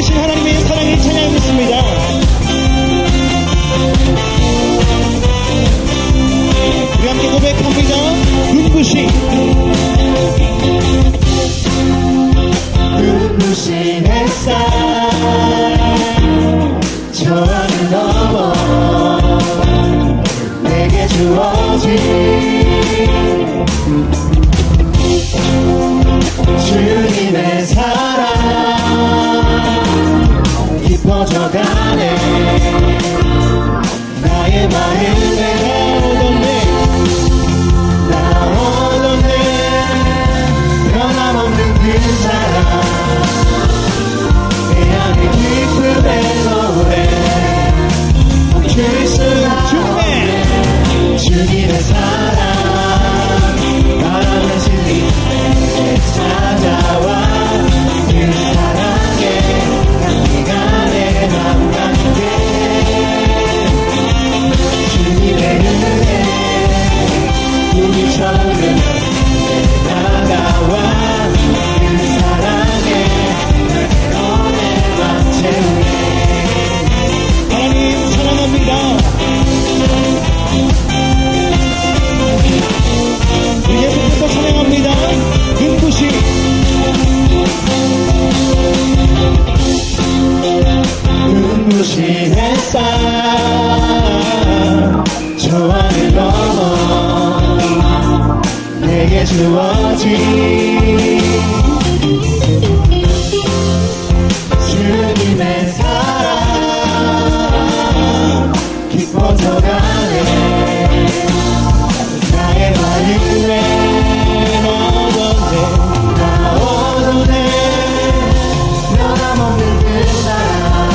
되신 하나님의 사랑을 찬양하겠습니다. 우리 함께 고백합니다. 눈부신 햇살 저 하늘 넘어 내게 주어진 주님의 사랑 깊어져가네. 나의 마음에 나오던 내 변함없는 그 사랑 내 안에 기쁨의 노래 멈출 수가 없네. 주님의 사랑 바람의 진리 찾아와 그 사랑에 향기가 내 맘 가득해. 주님의 은혜 우리처럼 다가와 그 사랑에 내 맘 채우네. 하나님 사랑합니다. 우리 예수께서 찬양합니다. 눈부신 햇살 저 하늘 넘어 내게 주어진 주님의 사랑 깊어져가네. 나의 마음에 나오던 내 변함없는 그 사랑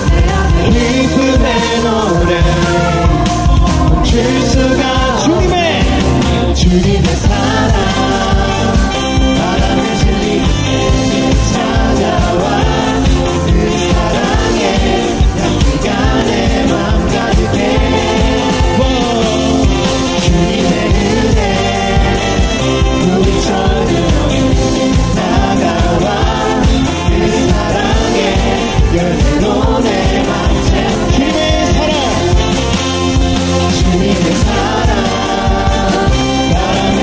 내 안에 기쁨의 노래 멈출 수가 주님의 사랑 바람의 진리 찾아와 그 사랑에 향기가 내 맘 가득해. 주님의 은혜 우리처럼 다가와 그 사랑에 열매로 내 맘 채워. 주님의 사랑 바람의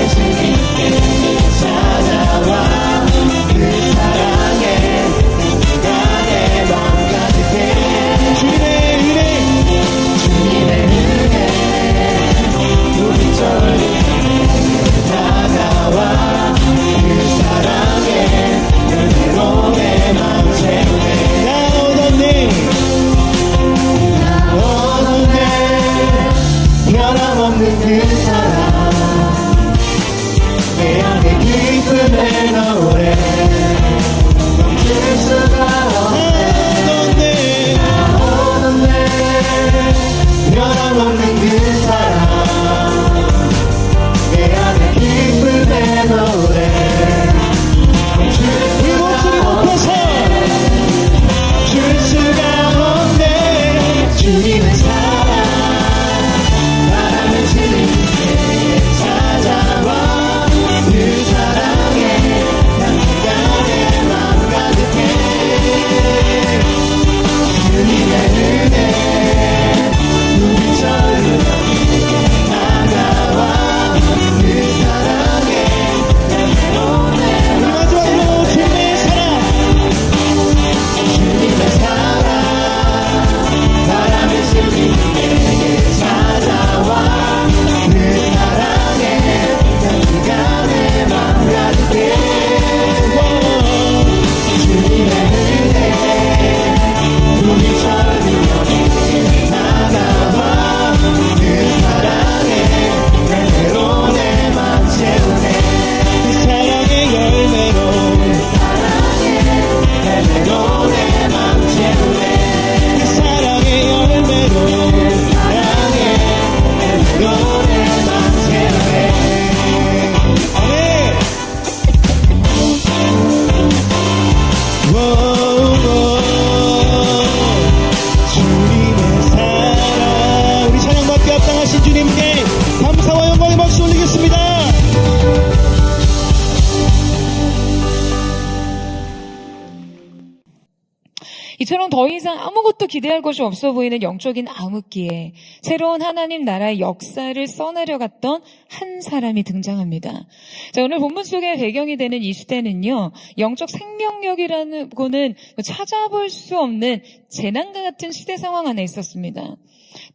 이처럼 더 이상 아무것도 기대할 것이 없어 보이는 영적인 암흑기에 새로운 하나님 나라의 역사를 써내려갔던 한 사람이 등장합니다. 자, 오늘 본문 속의 배경이 되는 이 시대는요, 영적 생명력이라는 거는 찾아볼 수 없는 재난과 같은 시대 상황 안에 있었습니다.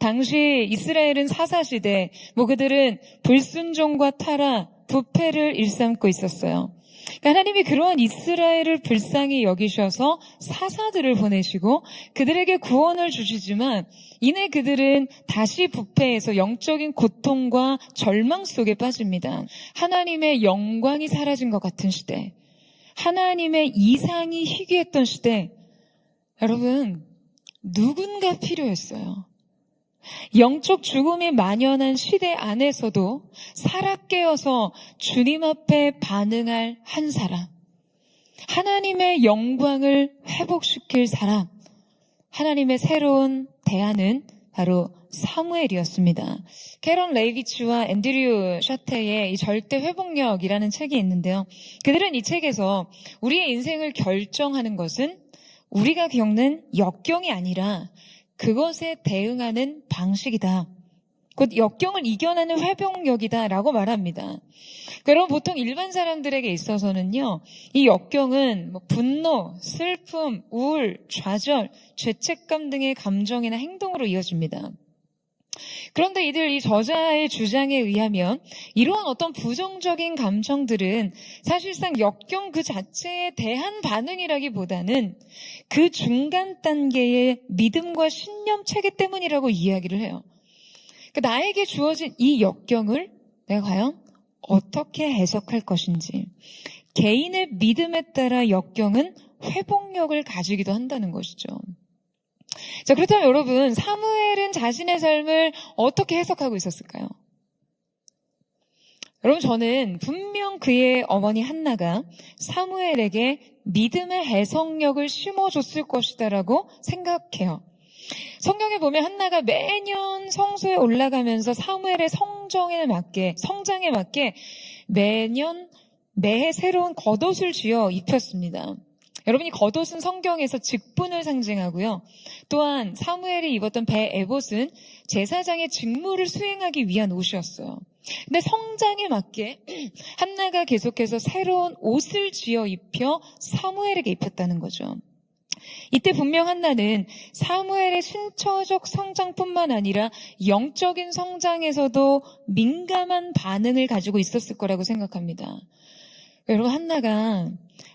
당시 이스라엘은 사사시대, 그들은 불순종과 타락, 부패를 일삼고 있었어요. 그러니까 하나님이 그러한 이스라엘을 불쌍히 여기셔서 사사들을 보내시고 그들에게 구원을 주시지만 이내 그들은 다시 부패해서 영적인 고통과 절망 속에 빠집니다. 하나님의 영광이 사라진 것 같은 시대, 하나님의 이상이 희귀했던 시대, 여러분, 누군가 필요했어요. 영적 죽음이 만연한 시대 안에서도 살아 깨어서 주님 앞에 반응할 한 사람, 하나님의 영광을 회복시킬 사람, 하나님의 새로운 대안은 바로 사무엘이었습니다. 캐런 레이비치와 앤드류 샤테의 이 절대 회복력이라는 책이 있는데요. 그들은 이 책에서 우리의 인생을 결정하는 것은 우리가 겪는 역경이 아니라 그것에 대응하는 방식이다. 곧 역경을 이겨내는 회복력이다라고 말합니다. 그럼 보통 일반 사람들에게 있어서는요, 이 역경은 분노, 슬픔, 우울, 좌절, 죄책감 등의 감정이나 행동으로 이어집니다. 그런데 이 저자의 주장에 의하면 이러한 어떤 부정적인 감정들은 사실상 역경 그 자체에 대한 반응이라기보다는 그 중간 단계의 믿음과 신념 체계 때문이라고 이야기를 해요. 그러니까 나에게 주어진 이 역경을 내가 과연 어떻게 해석할 것인지, 개인의 믿음에 따라 역경은 회복력을 가지기도 한다는 것이죠. 자, 그렇다면 여러분, 사무엘은 자신의 삶을 어떻게 해석하고 있었을까요? 여러분, 저는 분명 그의 어머니 한나가 사무엘에게 믿음의 해석력을 심어줬을 것이다라고 생각해요. 성경에 보면 한나가 매년 성소에 올라가면서 사무엘의 성장에 맞게 매해 새로운 겉옷을 쥐어 입혔습니다. 여러분이 겉옷은 성경에서 직분을 상징하고요. 또한 사무엘이 입었던 배 에봇은 제사장의 직무를 수행하기 위한 옷이었어요. 근데 성장에 맞게 한나가 계속해서 새로운 옷을 쥐어 입혀 사무엘에게 입혔다는 거죠. 이때 분명 한나는 사무엘의 신처적 성장뿐만 아니라 영적인 성장에서도 민감한 반응을 가지고 있었을 거라고 생각합니다. 여러분, 한나가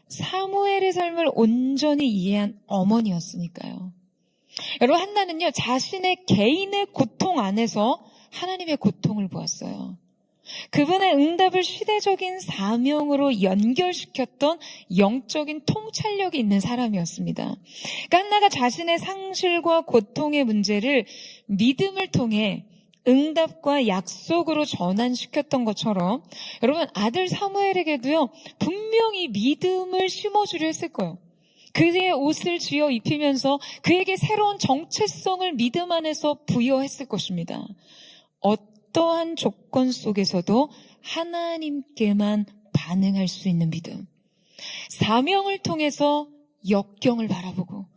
사무엘의 삶을 온전히 이해한 어머니였으니까요. 여러분, 한나는요, 자신의 개인의 고통 안에서 하나님의 고통을 보았어요. 그분의 응답을 시대적인 사명으로 연결시켰던 영적인 통찰력이 있는 사람이었습니다. 그러니까 한나가 자신의 상실과 고통의 문제를 믿음을 통해 응답과 약속으로 전환시켰던 것처럼 여러분, 아들 사무엘에게도요, 분명히 믿음을 심어주려 했을 거예요. 그의 옷을 쥐어 입히면서 그에게 새로운 정체성을 믿음 안에서 부여했을 것입니다. 어떠한 조건 속에서도 하나님께만 반응할 수 있는 믿음, 사명을 통해서 역경을 바라보고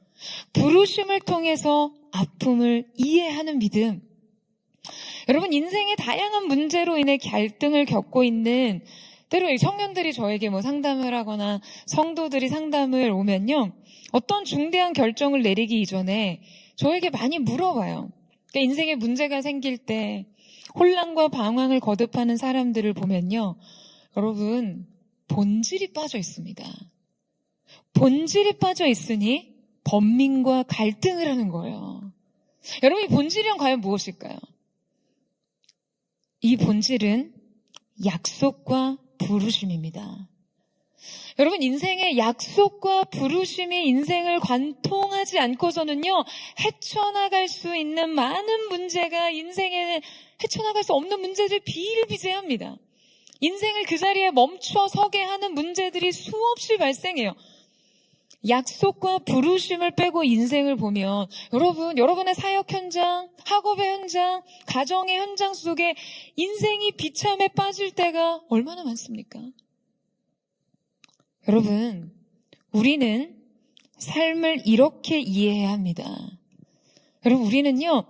부르심을 통해서 아픔을 이해하는 믿음. 여러분, 인생의 다양한 문제로 인해 갈등을 겪고 있는, 때로 청년들이 저에게 상담을 하거나 성도들이 상담을 오면요, 어떤 중대한 결정을 내리기 이전에 저에게 많이 물어봐요. 그러니까 인생에 문제가 생길 때 혼란과 방황을 거듭하는 사람들을 보면요, 여러분, 본질이 빠져 있습니다. 본질이 빠져 있으니 번민과 갈등을 하는 거예요. 여러분, 이 본질은 과연 무엇일까요? 이 본질은 약속과 부르심입니다. 여러분, 인생의 약속과 부르심이 인생을 관통하지 않고서는요, 헤쳐나갈 수 있는 많은 문제가 인생에 헤쳐나갈 수 없는 문제들 비일비재합니다. 인생을 그 자리에 멈춰 서게 하는 문제들이 수없이 발생해요. 약속과 부르심을 빼고 인생을 보면 여러분, 여러분의 사역 현장, 학업의 현장, 가정의 현장 속에 인생이 비참에 빠질 때가 얼마나 많습니까? 여러분, 우리는 삶을 이렇게 이해해야 합니다. 여러분, 우리는요,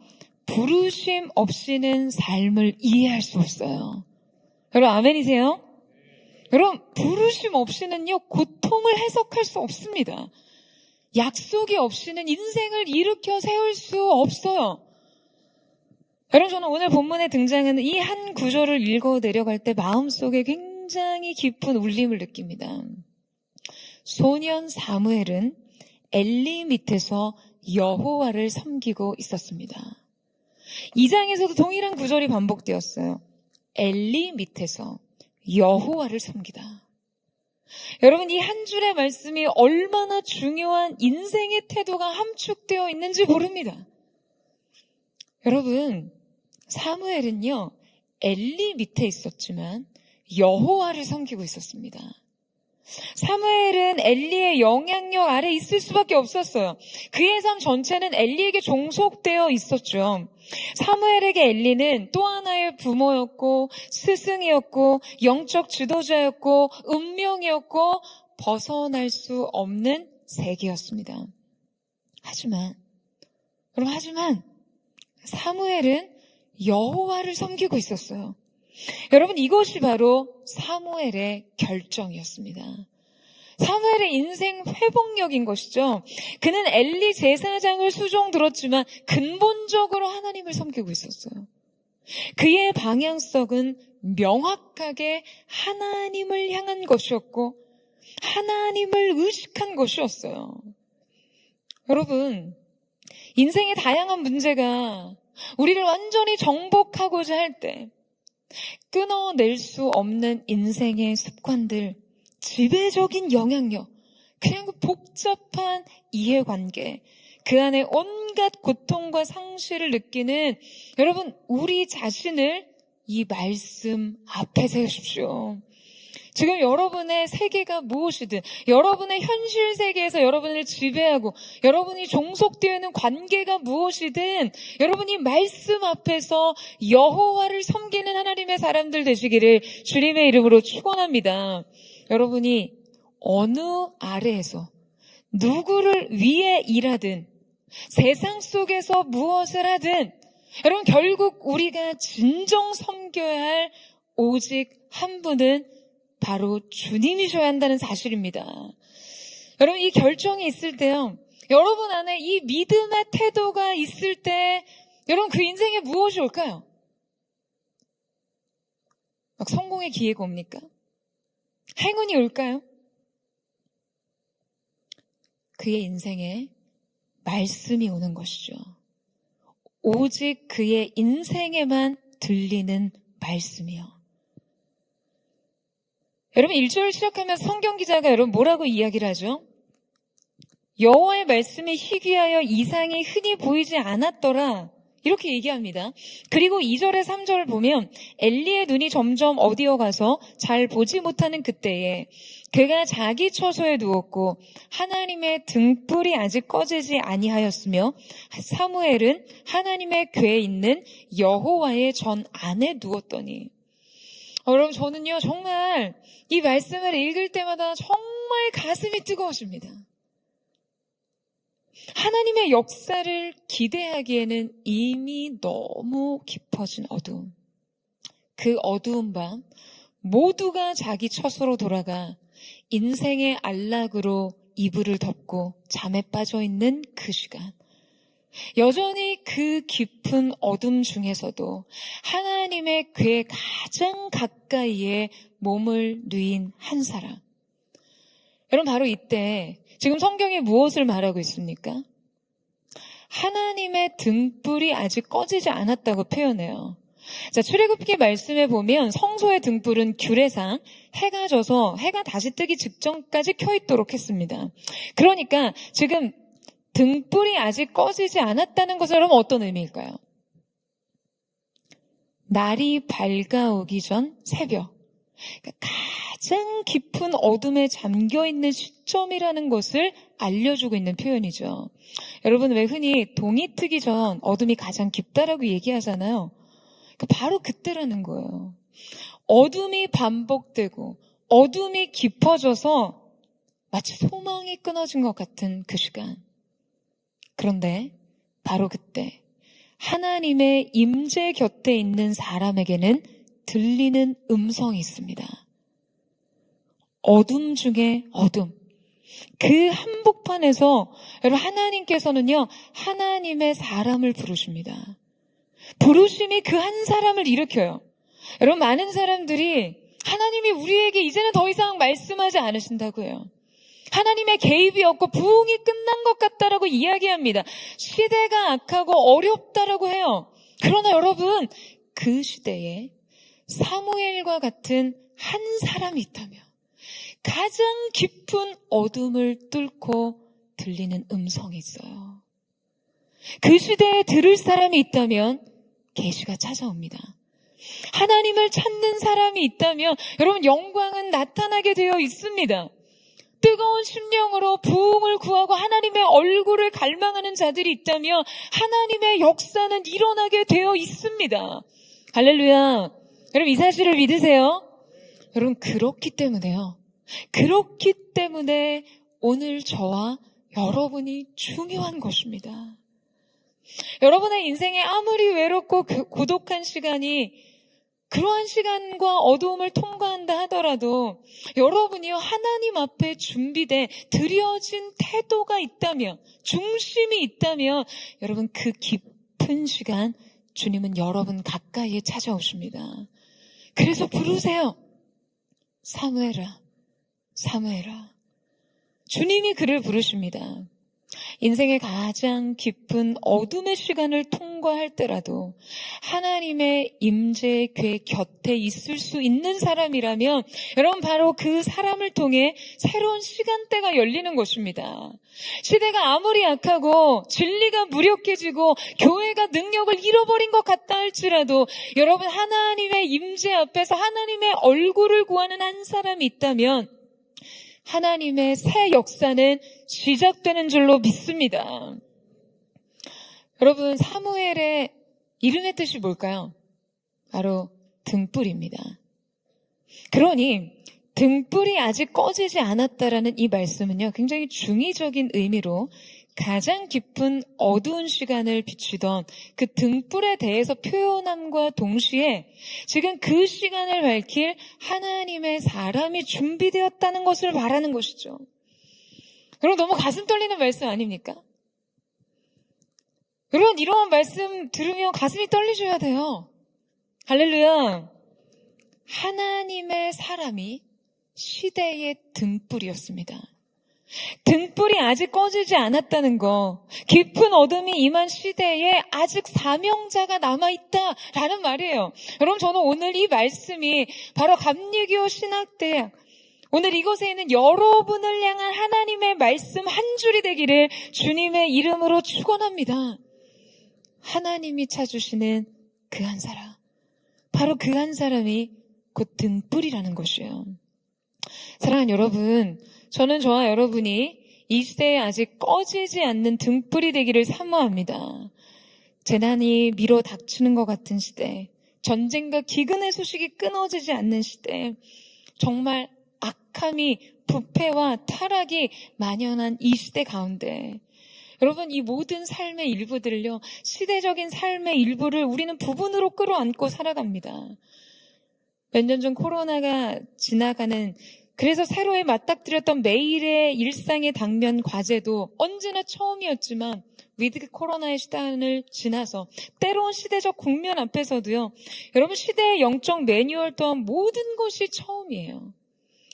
부르심 없이는 삶을 이해할 수 없어요. 여러분, 아멘이세요? 여러분, 부르심 없이는요, 고통을 해석할 수 없습니다. 약속이 없이는 인생을 일으켜 세울 수 없어요. 여러분, 저는 오늘 본문에 등장하는 이 한 구절을 읽어 내려갈 때 마음속에 굉장히 깊은 울림을 느낍니다. 소년 사무엘은 엘리 밑에서 여호와를 섬기고 있었습니다. 2장에서도 동일한 구절이 반복되었어요. 엘리 밑에서 여호와를 섬기다. 여러분, 이 한 줄의 말씀이 얼마나 중요한 인생의 태도가 함축되어 있는지 모릅니다. 여러분, 사무엘은요, 엘리 밑에 있었지만 여호와를 섬기고 있었습니다. 사무엘은 엘리의 영향력 아래 있을 수밖에 없었어요. 그의 삶 전체는 엘리에게 종속되어 있었죠. 사무엘에게 엘리는 또 하나의 부모였고 스승이었고 영적 지도자였고 운명이었고 벗어날 수 없는 세계였습니다. 하지만 사무엘은 여호와를 섬기고 있었어요. 여러분, 이것이 바로 사무엘의 결정이었습니다. 사무엘의 인생 회복력인 것이죠. 그는 엘리 제사장을 수종 들었지만 근본적으로 하나님을 섬기고 있었어요. 그의 방향성은 명확하게 하나님을 향한 것이었고 하나님을 의식한 것이었어요. 여러분, 인생의 다양한 문제가 우리를 완전히 정복하고자 할 때 끊어낼 수 없는 인생의 습관들, 지배적인 영향력, 그냥 그 복잡한 이해관계, 그 안에 온갖 고통과 상실을 느끼는 여러분, 우리 자신을 이 말씀 앞에 세우십시오. 지금 여러분의 세계가 무엇이든, 여러분의 현실 세계에서 여러분을 지배하고 여러분이 종속되어 있는 관계가 무엇이든 여러분이 말씀 앞에서 여호와를 섬기는 하나님의 사람들 되시기를 주님의 이름으로 축원합니다. 여러분이 어느 아래에서 누구를 위해 일하든 세상 속에서 무엇을 하든 여러분, 결국 우리가 진정 섬겨야 할 오직 한 분은 바로 주님이셔야 한다는 사실입니다. 여러분, 이 결정이 있을 때요, 여러분 안에 이 믿음의 태도가 있을 때 여러분 그 인생에 무엇이 올까요? 막 성공의 기회가 옵니까? 행운이 올까요? 그의 인생에 말씀이 오는 것이죠. 오직 그의 인생에만 들리는 말씀이요. 여러분, 1절 시작하면서 성경 기자가 여러분 뭐라고 이야기를 하죠? 여호와의 말씀이 희귀하여 이상이 흔히 보이지 않았더라, 이렇게 얘기합니다. 그리고 2절에 3절을 보면 엘리의 눈이 점점 어디어 가서 잘 보지 못하는 그때에 그가 자기 처소에 누웠고 하나님의 등불이 아직 꺼지지 아니하였으며 사무엘은 하나님의 궤에 있는 여호와의 전 안에 누웠더니. 여러분, 저는요 정말 이 말씀을 읽을 때마다 정말 가슴이 뜨거워집니다. 하나님의 역사를 기대하기에는 이미 너무 깊어진 어두움. 그 어두운 밤 모두가 자기 처소로 돌아가 인생의 안락으로 이불을 덮고 잠에 빠져 있는 그 시간, 여전히 그 깊은 어둠 중에서도 하나님의 궤 가장 가까이에 몸을 누인 한 사람. 여러분, 바로 이때 지금 성경이 무엇을 말하고 있습니까? 하나님의 등불이 아직 꺼지지 않았다고 표현해요. 자, 출애굽기 말씀에 보면 성소의 등불은 규례상 해가 져서 해가 다시 뜨기 직전까지 켜 있도록 했습니다. 그러니까 지금 등불이 아직 꺼지지 않았다는 것은 여러분 어떤 의미일까요? 날이 밝아오기 전 새벽, 그러니까 가장 깊은 어둠에 잠겨있는 시점이라는 것을 알려주고 있는 표현이죠. 여러분, 왜 흔히 동이 트기 전 어둠이 가장 깊다라고 얘기하잖아요. 바로 그때라는 거예요. 어둠이 반복되고 어둠이 깊어져서 마치 소망이 끊어진 것 같은 그 시간. 그런데 바로 그때 하나님의 임재 곁에 있는 사람에게는 들리는 음성이 있습니다. 어둠 중에 어둠. 그 한복판에서 여러분 하나님께서는요, 하나님의 사람을 부르십니다. 부르심이 그 한 사람을 일으켜요. 여러분 많은 사람들이 하나님이 우리에게 이제는 더 이상 말씀하지 않으신다고 해요. 하나님의 개입이 없고 부흥이 끝난 것 같다라고 이야기합니다. 시대가 악하고 어렵다라고 해요. 그러나 여러분, 그 시대에 사무엘과 같은 한 사람이 있다면 가장 깊은 어둠을 뚫고 들리는 음성이 있어요. 그 시대에 들을 사람이 있다면 계시가 찾아옵니다. 하나님을 찾는 사람이 있다면 여러분 영광은 나타나게 되어 있습니다. 뜨거운 심령으로 부흥을 구하고 하나님의 얼굴을 갈망하는 자들이 있다면 하나님의 역사는 일어나게 되어 있습니다. 할렐루야. 여러분 이 사실을 믿으세요? 여러분 그렇기 때문에요. 그렇기 때문에 오늘 저와 여러분이 중요한 것입니다. 여러분의 인생에 아무리 외롭고 고독한 시간이 그러한 시간과 어두움을 통과한다 하더라도 여러분이요 하나님 앞에 준비돼 드려진 태도가 있다면, 중심이 있다면 여러분 그 깊은 시간 주님은 여러분 가까이에 찾아오십니다. 그래서 부르세요. 사무엘아, 사무엘아. 주님이 그를 부르십니다. 인생의 가장 깊은 어둠의 시간을 통과할 때라도 하나님의 임재 곁에 있을 수 있는 사람이라면 여러분 바로 그 사람을 통해 새로운 시간대가 열리는 것입니다. 시대가 아무리 악하고 진리가 무력해지고 교회가 능력을 잃어버린 것 같다 할지라도 여러분 하나님의 임재 앞에서 하나님의 얼굴을 구하는 한 사람이 있다면 하나님의 새 역사는 시작되는 줄로 믿습니다. 여러분 사무엘의 이름의 뜻이 뭘까요? 바로 등불입니다. 그러니 등불이 아직 꺼지지 않았다라는 이 말씀은요, 굉장히 중의적인 의미로 가장 깊은 어두운 시간을 비추던 그 등불에 대해서 표현함과 동시에 지금 그 시간을 밝힐 하나님의 사람이 준비되었다는 것을 말하는 것이죠. 여러분 너무 가슴 떨리는 말씀 아닙니까? 여러분 이러한 말씀 들으면 가슴이 떨리셔야 돼요. 할렐루야. 하나님의 사람이 시대의 등불이었습니다. 등불이 아직 꺼지지 않았다는 거, 깊은 어둠이 임한 시대에 아직 사명자가 남아있다라는 말이에요. 여러분 저는 오늘 이 말씀이 바로 감리교 신학대학, 오늘 이곳에 있는 여러분을 향한 하나님의 말씀 한 줄이 되기를 주님의 이름으로 축원합니다. 하나님이 찾으시는 그 한 사람, 바로 그 한 사람이 곧 등불이라는 것이에요. 사랑하는 여러분, 저는 저와 여러분이 이 시대에 아직 꺼지지 않는 등불이 되기를 사모합니다. 재난이 밀어 닥치는 것 같은 시대, 전쟁과 기근의 소식이 끊어지지 않는 시대, 정말 악함이, 부패와 타락이 만연한 이 시대 가운데 여러분 이 모든 삶의 일부들을요, 시대적인 삶의 일부를 우리는 부분으로 끌어안고 살아갑니다. 몇 년 전 코로나가 지나가는, 그래서 새로이 맞닥뜨렸던 매일의 일상의 당면 과제도 언제나 처음이었지만 위드 코로나의 시간을 지나서 때로운 시대적 국면 앞에서도요, 여러분 시대의 영적 매뉴얼 또한 모든 것이 처음이에요.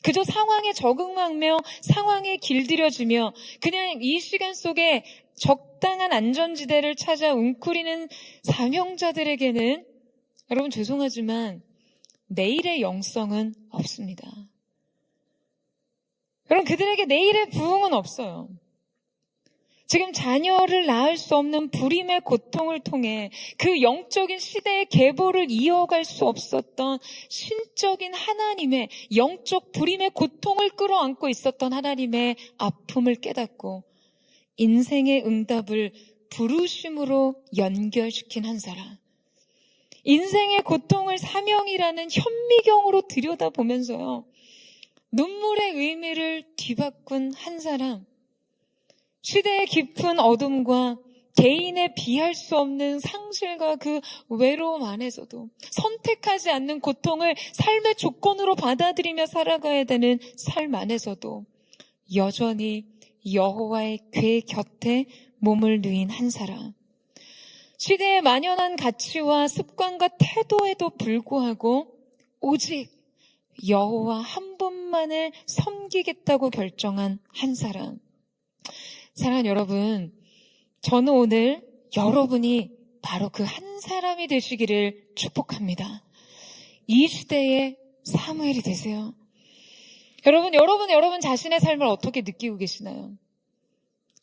그저 상황에 적응하며 상황에 길들여지며 그냥 이 시간 속에 적당한 안전지대를 찾아 웅크리는 사명자들에게는 여러분 죄송하지만 내일의 영성은 없습니다. 여러분 그들에게 내일의 부흥은 없어요. 지금 자녀를 낳을 수 없는 불임의 고통을 통해 그 영적인 시대의 계보를 이어갈 수 없었던 신적인 하나님의 영적 불임의 고통을 끌어안고 있었던 하나님의 아픔을 깨닫고 인생의 응답을 부르심으로 연결시킨 한 사람. 인생의 고통을 사명이라는 현미경으로 들여다보면서요, 눈물의 의미를 뒤바꾼 한 사람, 시대의 깊은 어둠과 개인의 비할 수 없는 상실과 그 외로움 안에서도 선택하지 않는 고통을 삶의 조건으로 받아들이며 살아가야 되는 삶 안에서도 여전히 여호와의 궤 곁에 몸을 누인 한 사람, 시대의 만연한 가치와 습관과 태도에도 불구하고 오직 여호와 한 분만을 섬기겠다고 결정한 한 사람. 사랑하는 여러분, 저는 오늘 여러분이 바로 그 한 사람이 되시기를 축복합니다. 이 시대의 사무엘이 되세요. 여러분 자신의 삶을 어떻게 느끼고 계시나요?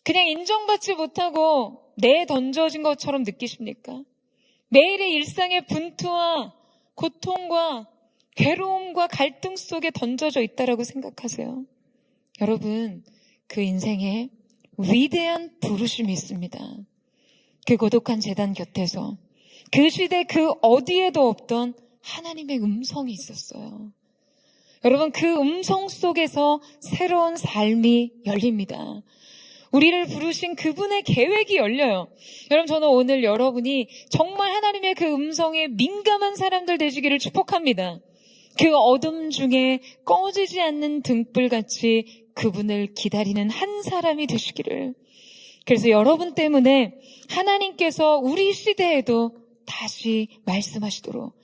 그냥 인정받지 못하고 내던져진 것처럼 느끼십니까? 매일의 일상의 분투와 고통과 괴로움과 갈등 속에 던져져 있다라고 생각하세요? 여러분, 그 인생에 위대한 부르심이 있습니다. 그 고독한 제단 곁에서 그 시대 그 어디에도 없던 하나님의 음성이 있었어요. 여러분, 그 음성 속에서 새로운 삶이 열립니다. 우리를 부르신 그분의 계획이 열려요. 여러분, 저는 오늘 여러분이 정말 하나님의 그 음성에 민감한 사람들 되시기를 축복합니다. 그 어둠 중에 꺼지지 않는 등불같이 그분을 기다리는 한 사람이 되시기를. 그래서 여러분 때문에 하나님께서 우리 시대에도 다시 말씀하시도록,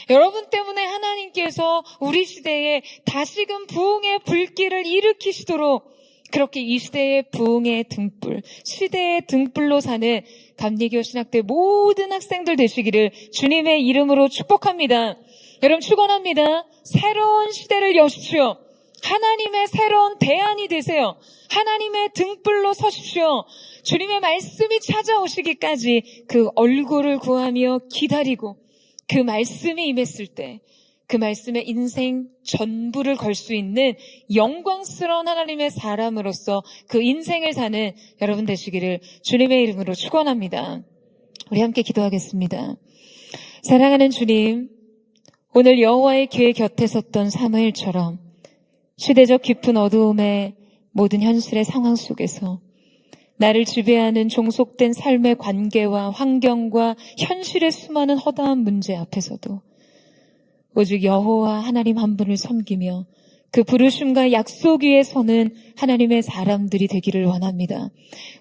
여러분 때문에 하나님께서 우리 시대에 다시금 부흥의 불길을 일으키시도록, 그렇게 이 시대의 부흥의 등불, 시대의 등불로 사는 감리교 신학대 모든 학생들 되시기를 주님의 이름으로 축복합니다. 여러분 축원합니다. 새로운 시대를 여십시오. 하나님의 새로운 대안이 되세요. 하나님의 등불로 서십시오. 주님의 말씀이 찾아오시기까지 그 얼굴을 구하며 기다리고, 그 말씀이 임했을 때 그 말씀에 인생 전부를 걸 수 있는 영광스러운 하나님의 사람으로서 그 인생을 사는 여러분 되시기를 주님의 이름으로 축원합니다. 우리 함께 기도하겠습니다. 사랑하는 주님, 오늘 여호와의 궤 곁에 섰던 사무엘처럼 시대적 깊은 어두움의 모든 현실의 상황 속에서 나를 지배하는 종속된 삶의 관계와 환경과 현실의 수많은 허다한 문제 앞에서도 오직 여호와 하나님 한 분을 섬기며 그 부르심과 약속 위에 서는 하나님의 사람들이 되기를 원합니다.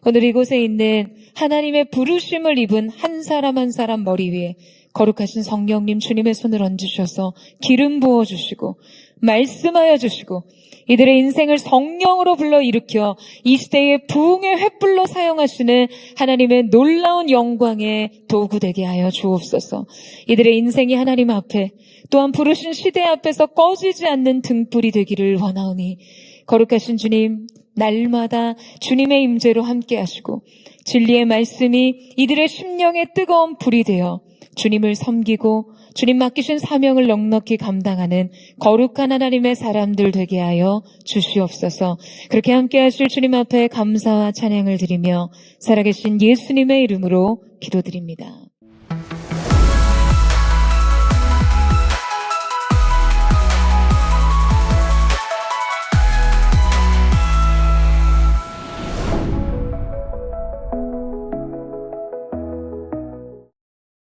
오늘 이곳에 있는 하나님의 부르심을 입은 한 사람 한 사람 머리 위에 거룩하신 성령님 주님의 손을 얹으셔서 기름 부어주시고 말씀하여 주시고 이들의 인생을 성령으로 불러일으켜 이 시대의 부흥의 횃불로 사용하시는 하나님의 놀라운 영광의 도구 되게 하여 주옵소서. 이들의 인생이 하나님 앞에 또한 부르신 시대 앞에서 꺼지지 않는 등불이 되기를 원하오니 거룩하신 주님, 날마다 주님의 임재로 함께 하시고 진리의 말씀이 이들의 심령에 뜨거운 불이 되어 주님을 섬기고 주님 맡기신 사명을 넉넉히 감당하는 거룩한 하나님의 사람들 되게 하여 주시옵소서. 그렇게 함께 하실 주님 앞에 감사와 찬양을 드리며 살아계신 예수님의 이름으로 기도드립니다.